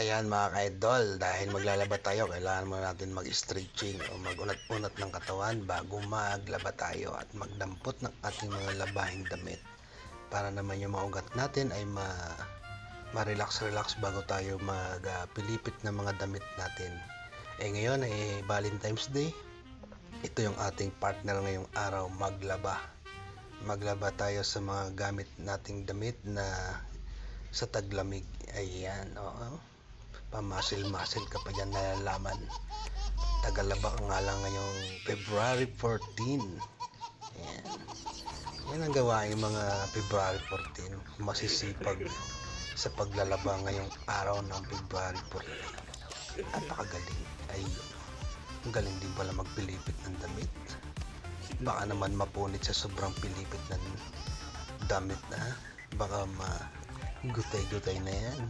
Ayan mga ka-idol, dahil maglalaba tayo, kailangan muna natin mag-stretching o mag-unat-unat ng katawan bago maglaba tayo at magdampot ng ating mga labahing damit para naman yung mga ugat natin ay ma-relax-relax bago tayo magpilipit ng mga damit natin. Ngayon ay Valentine's Day. Ito yung ating partner ngayong araw, maglaba. Maglaba tayo sa mga gamit nating damit na sa taglamig. Ayan, oo. Pamasil-masil ka pa dyan nalalaman. Tagalaba ka nga lang ngayong February 14. Ayan. Yan ang gawain mga February 14. Masisipag sa paglalaba ngayong araw ng February 14. Napakagaling. Ay, ang galing din pala magpilipit ng damit. Baka naman mapunit sa sobrang pilipit ng damit na. Baka gutay-gutay na yan.